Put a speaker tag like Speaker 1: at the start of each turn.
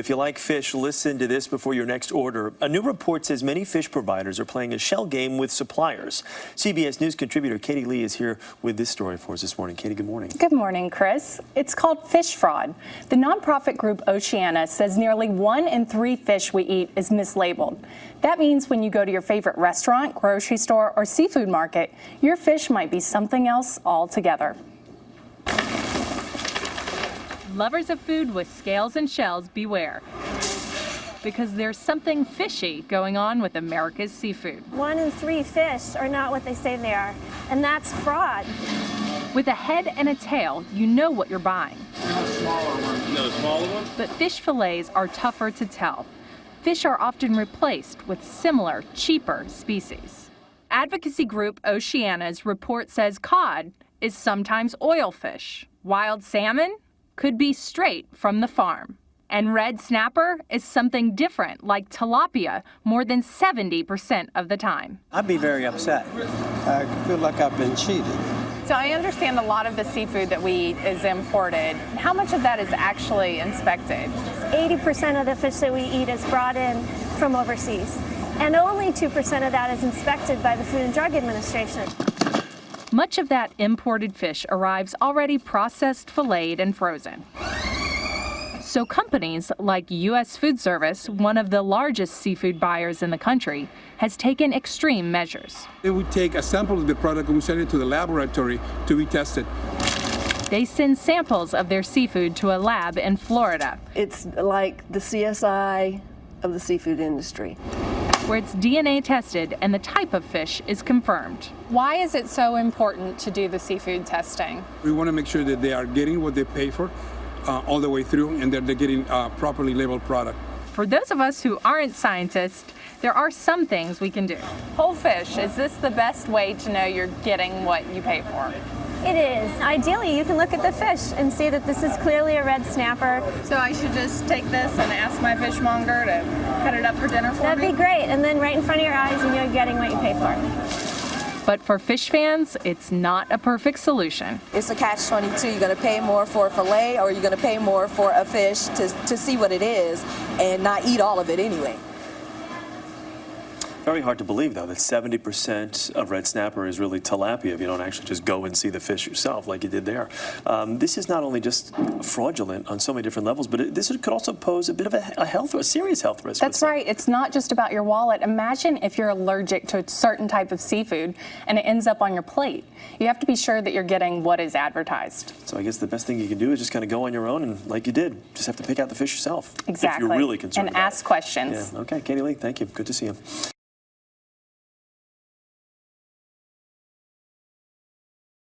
Speaker 1: If you like fish, listen to this before your next order. A new report says many fish providers are playing a shell game with suppliers. CBS News contributor Katie Lee is here with this story for us this morning. Katie, good morning.
Speaker 2: Good morning, Chris. It's called fish fraud. The nonprofit group Oceana says nearly 1 in 3 fish we eat is mislabeled. That means when you go to your favorite restaurant, grocery store, or seafood market, your fish might be something else altogether.
Speaker 3: Lovers of food with scales and shells, beware. Because there's something fishy going on with America's seafood.
Speaker 4: 1 in 3 fish are not what they say they are, and that's fraud.
Speaker 3: With a head and a tail, you know what you're buying.
Speaker 5: No, smaller one?
Speaker 3: But fish fillets are tougher to tell. Fish are often replaced with similar, cheaper species. Advocacy group Oceana's report says cod is sometimes oil fish. Wild salmon could be straight from the farm. And red snapper is something different, like tilapia, more than 70% of the time.
Speaker 6: I'd be very upset. I feel like I've been cheated.
Speaker 2: So I understand a lot of the seafood that we eat is imported. How much of that is actually inspected?
Speaker 4: 80% of the fish that we eat is brought in from overseas, and only 2% of that is inspected by the Food and Drug Administration.
Speaker 3: Much of that imported fish arrives already processed, filleted, and frozen. So companies like U.S. Food Service, one of the largest seafood buyers in the country, has taken extreme measures.
Speaker 7: They would take a sample of the product and we send it to the laboratory to be tested.
Speaker 3: They send samples of their seafood to a lab in Florida.
Speaker 8: It's like the CSI of the seafood industry,
Speaker 3: where it's DNA tested and the type of fish is confirmed.
Speaker 2: Why is it so important to do the seafood testing?
Speaker 7: We want to make sure that they are getting what they pay for all the way through, and that they're getting properly labeled product.
Speaker 3: For those of us who aren't scientists, there are some things we can do.
Speaker 2: Whole fish, is this the best way to know you're getting what you pay for?
Speaker 4: It is. Ideally, you can look at the fish and see that this is clearly a red snapper.
Speaker 2: So I should just take this and ask my fishmonger to cut it up for dinner for me?
Speaker 4: That'd be great. And then right in front of your eyes, and you're getting what you pay for.
Speaker 3: But for fish fans, it's not a perfect solution.
Speaker 9: It's a catch-22. You're going to pay more for a fillet, or you're going to pay more for a fish to see what it is and not eat all of it anyway.
Speaker 1: Very hard to believe, though, that 70% of red snapper is really tilapia if you don't actually just go and see the fish yourself like you did there. This is not only just fraudulent on so many different levels, but this could also pose a bit of a serious health risk.
Speaker 2: That's right. It's not just about your wallet. Imagine if you're allergic to a certain type of seafood and it ends up on your plate. You have to be sure that you're getting what is advertised.
Speaker 1: So I guess the best thing you can do is just kind of go on your own and, like you did, just have to pick out the fish yourself.
Speaker 2: Exactly.
Speaker 1: If you're really concerned
Speaker 2: and ask questions.
Speaker 1: Yeah. Okay, Katie Lee, thank you. Good to see you.